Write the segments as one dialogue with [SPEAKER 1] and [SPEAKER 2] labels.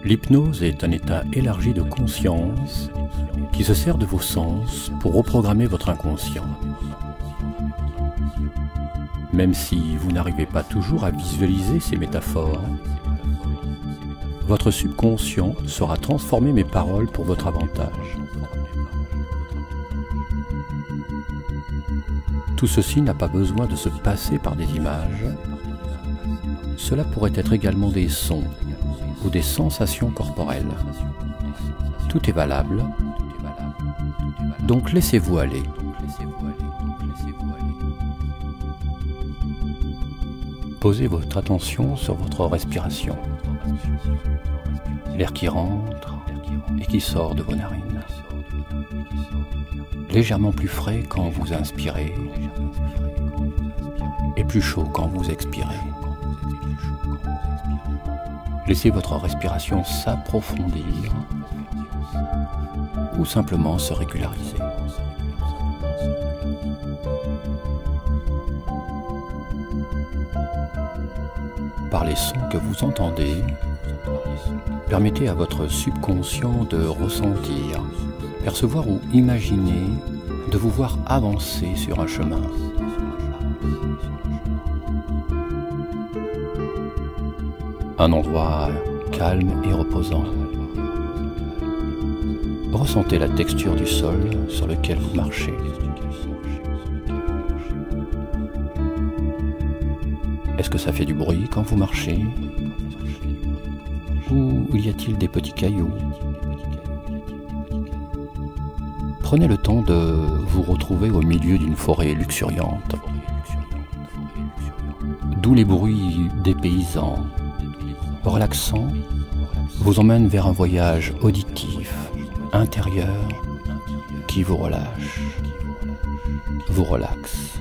[SPEAKER 1] L'hypnose est un état élargi de conscience qui se sert de vos sens pour reprogrammer votre inconscient. Même si vous n'arrivez pas toujours à visualiser ces métaphores, votre subconscient saura transformer mes paroles pour votre avantage. Tout ceci n'a pas besoin de se passer par des images. Cela pourrait être également des sons ou des sensations corporelles. Tout est valable, donc laissez-vous aller. Posez votre attention sur votre respiration, l'air qui rentre et qui sort de vos narines. Légèrement plus frais quand vous inspirez et plus chaud quand vous expirez. Laissez votre respiration s'approfondir ou simplement se régulariser. Par les sons que vous entendez, permettez à votre subconscient de ressentir, percevoir ou imaginer de vous voir avancer sur un chemin. Un endroit calme et reposant. Ressentez la texture du sol sur lequel vous marchez. Est-ce que ça fait du bruit quand vous marchez? Ou y a-t-il des petits cailloux? Prenez le temps de vous retrouver au milieu d'une forêt luxuriante, d'où les bruits des paysans, relaxants, vous emmènent vers un voyage auditif, intérieur, qui vous relâche, vous relaxe.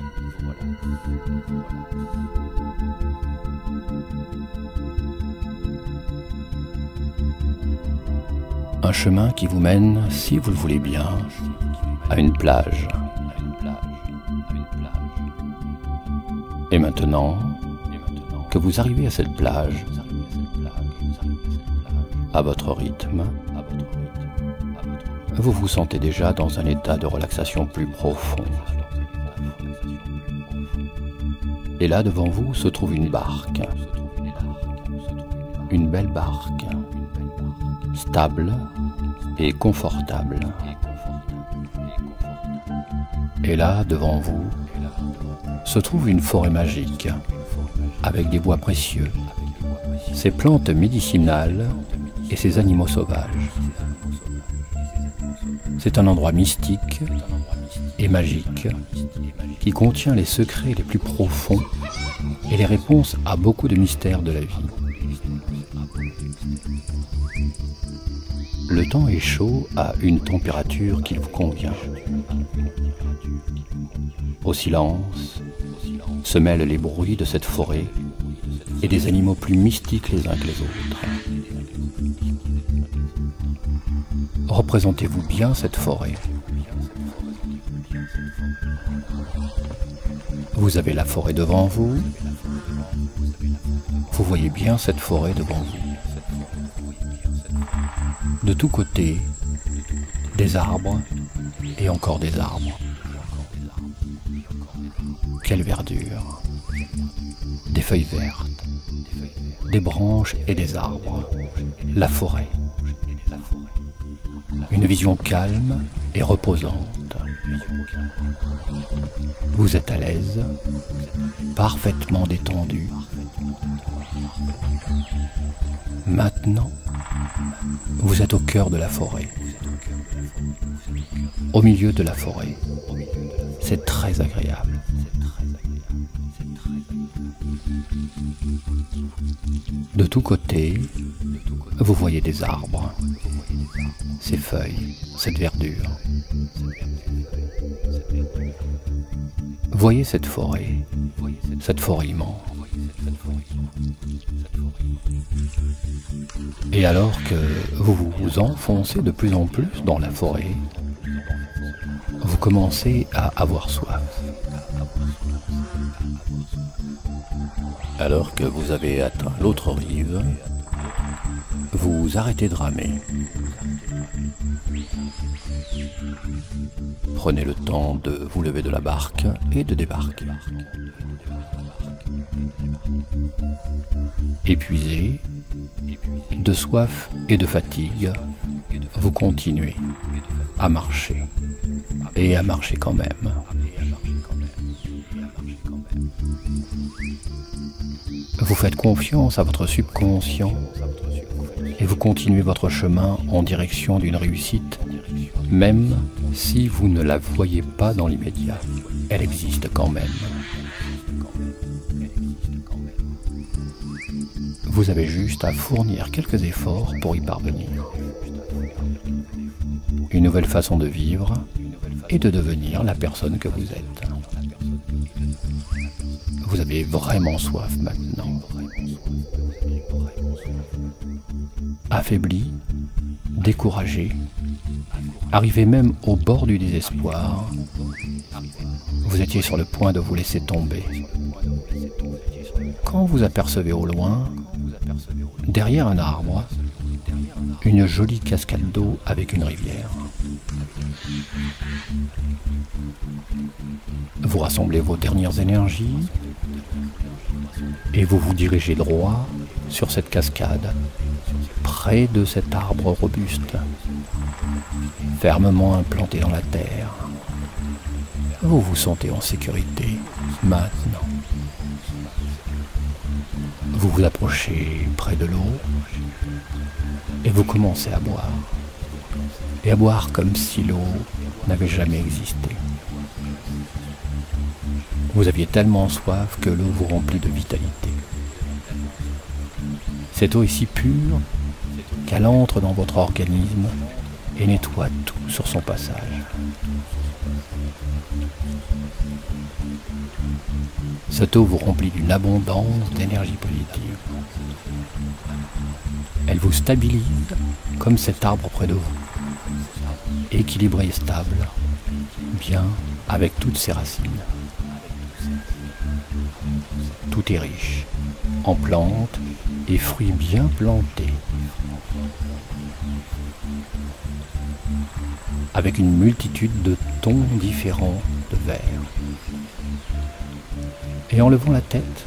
[SPEAKER 1] Un chemin qui vous mène, si vous le voulez bien, à une plage. Et maintenant que vous arrivez à cette plage, à votre rythme, vous vous sentez déjà dans un état de relaxation plus profond. Et là, devant vous, se trouve une barque. Une belle barque, stable et confortable. Et là, devant vous, se trouve une forêt magique, avec des bois précieux, ses plantes médicinales et ses animaux sauvages. C'est un endroit mystique et magique qui contient les secrets les plus profonds et les réponses à beaucoup de mystères de la vie. Le temps est chaud à une température qui vous convient. Au silence se mêlent les bruits de cette forêt et des animaux plus mystiques les uns que les autres. Représentez-vous bien cette forêt. Vous avez la forêt devant vous. Vous voyez bien cette forêt devant vous. De tous côtés, des arbres et encore des arbres. Quelle verdure! Des feuilles vertes, des branches et des arbres. La forêt. Une vision calme et reposante. Vous êtes à l'aise, parfaitement détendu. Maintenant, vous êtes au cœur de la forêt. Au milieu de la forêt. C'est très agréable. De tous côtés, vous voyez des arbres, ces feuilles, cette verdure. Voyez cette forêt immense. Et alors que vous vous enfoncez de plus en plus dans la forêt, vous commencez à avoir soif. Alors que vous avez atteint l'autre rive, vous arrêtez de ramer. Prenez le temps de vous lever de la barque et de débarquer. Épuisé, de soif et de fatigue, vous continuez à marcher, et à marcher quand même. Vous faites confiance à votre subconscient et vous continuez votre chemin en direction d'une réussite, même si vous ne la voyez pas dans l'immédiat. Elle existe quand même. Vous avez juste à fournir quelques efforts pour y parvenir. Une nouvelle façon de vivre et de devenir la personne que vous êtes. Vous avez vraiment soif maintenant. Affaibli, découragé, arrivé même au bord du désespoir, vous étiez sur le point de vous laisser tomber. Quand vous apercevez au loin, derrière un arbre, une jolie cascade d'eau avec une rivière. Vous rassemblez vos dernières énergies et vous vous dirigez droit sur cette cascade, près de cet arbre robuste, fermement implanté dans la terre. Vous vous sentez en sécurité maintenant. Vous vous approchez près de l'eau et vous commencez à boire. Et à boire comme si l'eau n'avait jamais existé. Vous aviez tellement soif que l'eau vous remplit de vitalité. Cette eau est si pure qu'elle entre dans votre organisme et nettoie tout sur son passage. Cette eau vous remplit d'une abondance d'énergie positive. Elle vous stabilise comme cet arbre près de vous, équilibré et stable, bien avec toutes ses racines. Tout est riche en plantes et fruits bien plantés, avec une multitude de tons différents de vert. Et en levant la tête,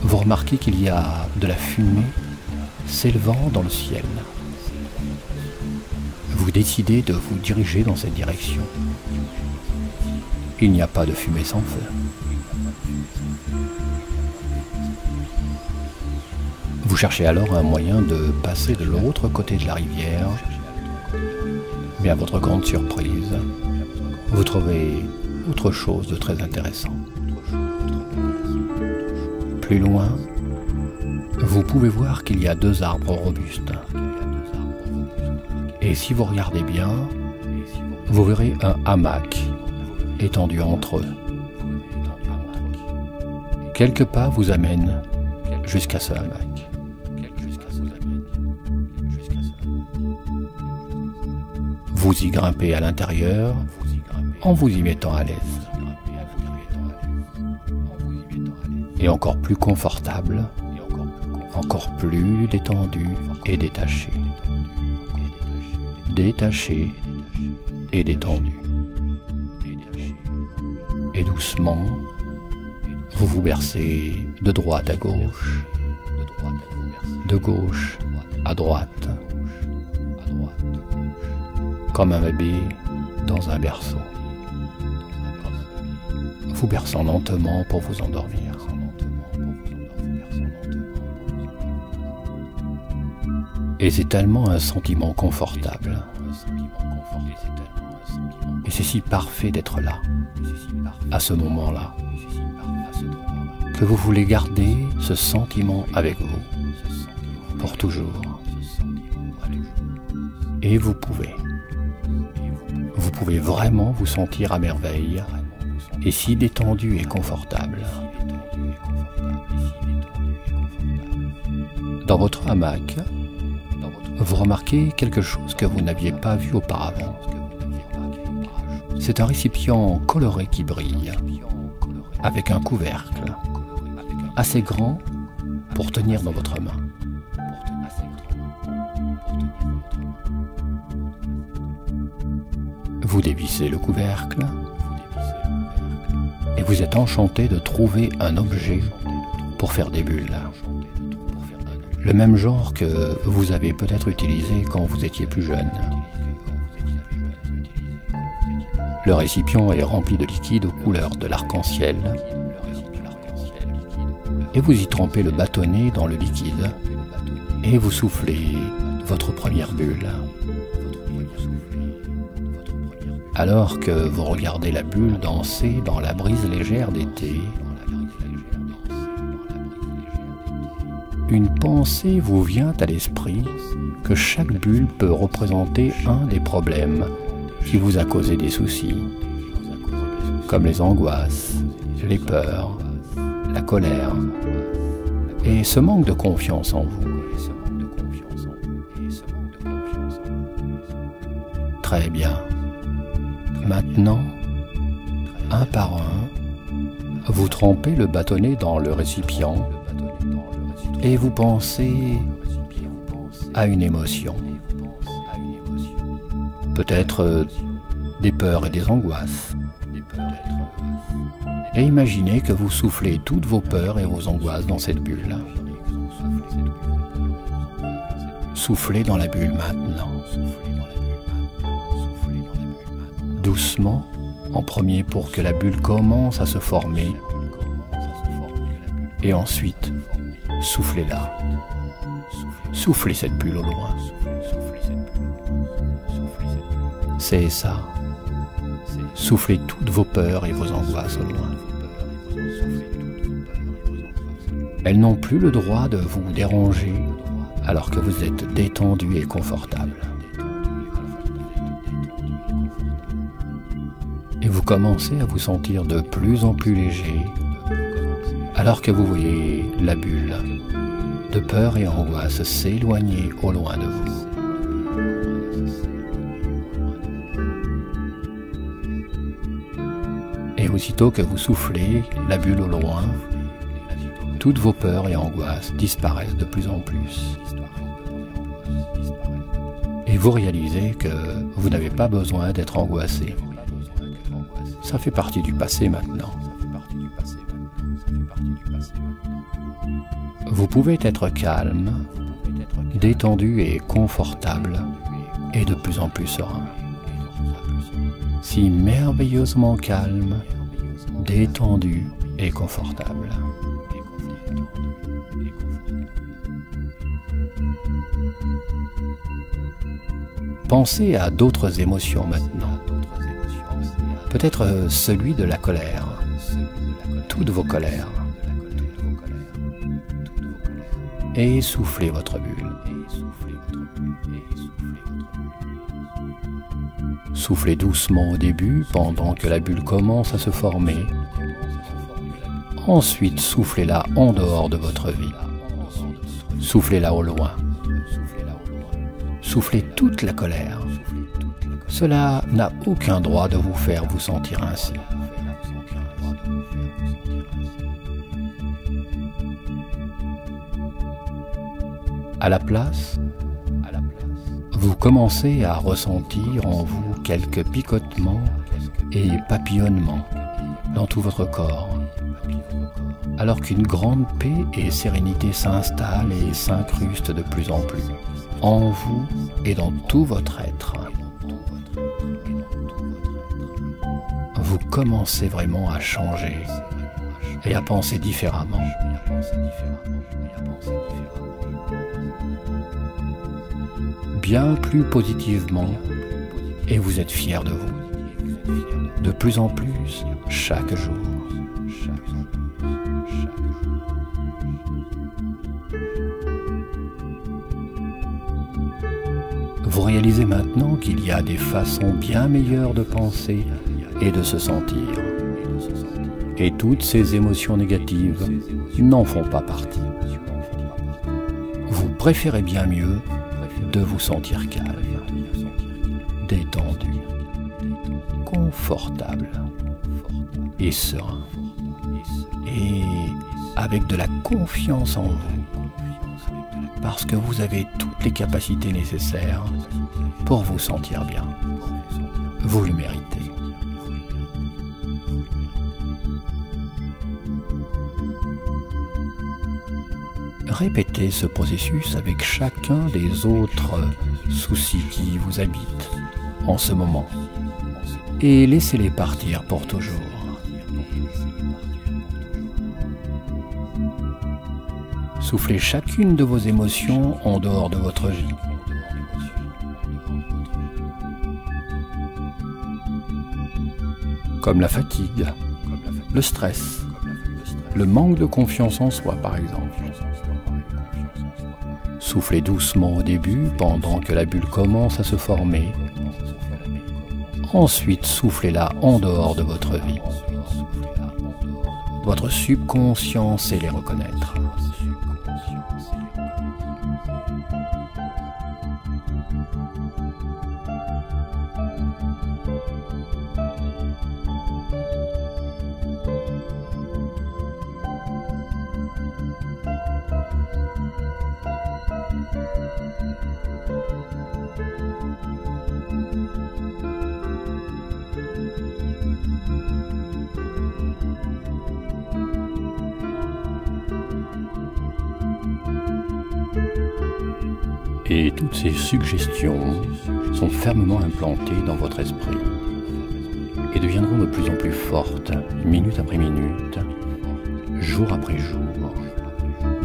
[SPEAKER 1] vous remarquez qu'il y a de la fumée s'élevant dans le ciel. Vous décidez de vous diriger dans cette direction. Il n'y a pas de fumée sans feu. Vous cherchez alors un moyen de passer de l'autre côté de la rivière, mais à votre grande surprise, vous trouvez autre chose de très intéressant. Plus loin, vous pouvez voir qu'il y a deux arbres robustes. Et si vous regardez bien, vous verrez un hamac étendu entre eux. Quelques pas vous amènent jusqu'à ce hamac. Vous y grimpez à l'intérieur en vous y mettant à l'aise. Et encore plus confortable, encore plus détendu et détaché. Détaché et détendu. Et doucement, vous vous bercez de droite à gauche, de gauche à droite, comme un bébé dans un berceau, vous berçant lentement pour vous endormir. Et c'est tellement un sentiment confortable. Et c'est si parfait d'être là, à ce moment-là, que vous voulez garder ce sentiment avec vous, pour toujours. Et vous pouvez. Vous pouvez vraiment vous sentir à merveille et si détendu et confortable. Dans votre hamac, vous remarquez quelque chose que vous n'aviez pas vu auparavant. C'est un récipient coloré qui brille, avec un couvercle assez grand pour tenir dans votre main. Vous dévissez le couvercle et vous êtes enchanté de trouver un objet pour faire des bulles. Le même genre que vous avez peut-être utilisé quand vous étiez plus jeune. Le récipient est rempli de liquide aux couleurs de l'arc-en-ciel et vous y trempez le bâtonnet dans le liquide et vous soufflez votre première bulle. Alors que vous regardez la bulle danser dans la brise légère d'été, une pensée vous vient à l'esprit que chaque bulle peut représenter un des problèmes qui vous a causé des soucis, comme les angoisses, les peurs, la colère et ce manque de confiance en vous. Très bien. Maintenant, un par un, vous trempez le bâtonnet dans le récipient et vous pensez à une émotion. Peut-être des peurs et des angoisses. Et imaginez que vous soufflez toutes vos peurs et vos angoisses dans cette bulle. Soufflez dans la bulle maintenant. Doucement, en premier pour que la bulle commence à se former. Et ensuite, soufflez-la. Soufflez cette bulle au loin. C'est ça. Soufflez toutes vos peurs et vos angoisses au loin. Elles n'ont plus le droit de vous déranger alors que vous êtes détendu et confortable. Et vous commencez à vous sentir de plus en plus léger alors que vous voyez la bulle de peur et angoisse s'éloigner au loin de vous. Et aussitôt que vous soufflez la bulle au loin, toutes vos peurs et angoisses disparaissent de plus en plus. Et vous réalisez que vous n'avez pas besoin d'être angoissé. Ça fait partie du passé maintenant. Vous pouvez être calme, détendu et confortable, et de plus en plus serein. Si merveilleusement calme, détendu et confortable. Pensez à d'autres émotions maintenant. Peut-être celui de la colère, toutes vos colères. Et soufflez votre bulle. Soufflez doucement au début pendant que la bulle commence à se former. Ensuite, soufflez-la en dehors de votre vie. Soufflez-la au loin. Soufflez toute la colère. Cela n'a aucun droit de vous faire vous sentir ainsi. À la place, vous commencez à ressentir en vous quelques picotements et papillonnements dans tout votre corps, alors qu'une grande paix et sérénité s'installent et s'incrustent de plus en plus en vous et dans tout votre être. Vous commencez vraiment à changer et à penser différemment. Bien plus positivement, et vous êtes fier de vous. De plus en plus, chaque jour. Vous réalisez maintenant qu'il y a des façons bien meilleures de penser et de se sentir. Et toutes ces émotions négatives n'en font pas partie. Vous préférez bien mieux de vous sentir calme, détendu, confortable. confortable et serein, et avec de la confiance en vous, parce que vous avez toutes les capacités nécessaires pour vous sentir bien. Vous le méritez. Répétez ce processus avec chacun des autres soucis qui vous habitent en ce moment et laissez-les partir pour toujours. Soufflez chacune de vos émotions en dehors de votre vie. Comme la fatigue, le stress, le manque de confiance en soi par exemple. Soufflez doucement au début pendant que la bulle commence à se former. Ensuite, soufflez-la en dehors de votre vie. Votre subconscient sait les reconnaître. Et toutes ces suggestions sont fermement implantées dans votre esprit et deviendront de plus en plus fortes, minute après minute, jour après jour,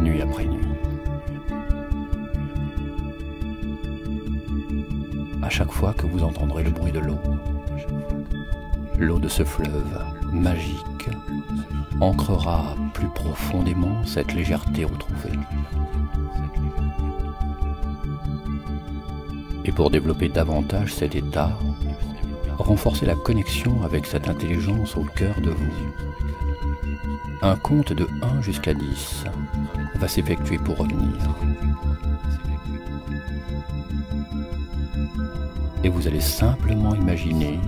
[SPEAKER 1] nuit après nuit. À chaque fois que vous entendrez le bruit de l'eau de ce fleuve magique ancrera plus profondément cette légèreté retrouvée. Et pour développer davantage cet état, renforcez la connexion avec cette intelligence au cœur de vous. Un compte de 1 jusqu'à 10 va s'effectuer pour revenir. Et vous allez simplement imaginer,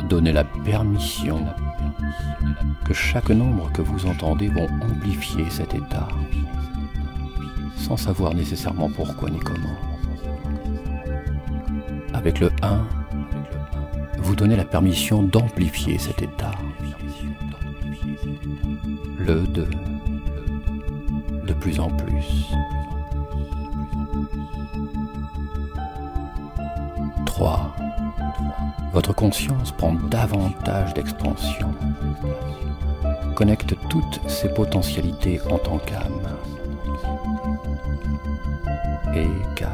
[SPEAKER 1] donner la permission que chaque nombre que vous entendez vont amplifier cet état, sans savoir nécessairement pourquoi ni comment. Avec le 1, vous donnez la permission d'amplifier cet état. Le 2, de plus en plus. 3, votre conscience prend davantage d'expansion. Connecte toutes ses potentialités en tant qu'âme. Et 4.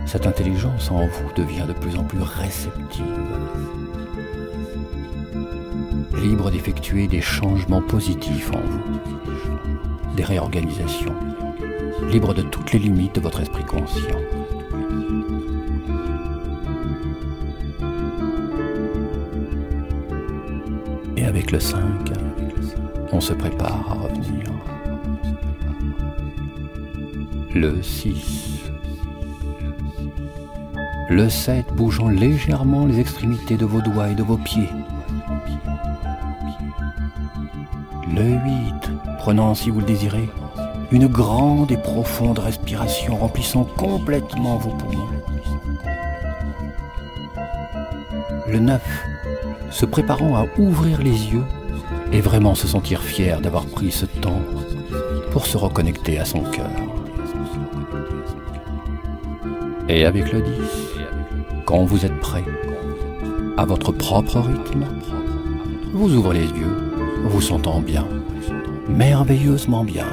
[SPEAKER 1] Cette intelligence en vous devient de plus en plus réceptive, libre d'effectuer des changements positifs en vous, des réorganisations, libre de toutes les limites de votre esprit conscient. Et avec le 5, on se prépare à revenir. Le 6. Le 7 bougeant légèrement les extrémités de vos doigts et de vos pieds. Le 8 prenant, si vous le désirez, une grande et profonde respiration remplissant complètement vos poumons. Le 9 se préparant à ouvrir les yeux et vraiment se sentir fier d'avoir pris ce temps pour se reconnecter à son cœur. Et avec le 10, quand vous êtes prêt, à votre propre rythme, vous ouvrez les yeux, vous sentant bien, merveilleusement bien.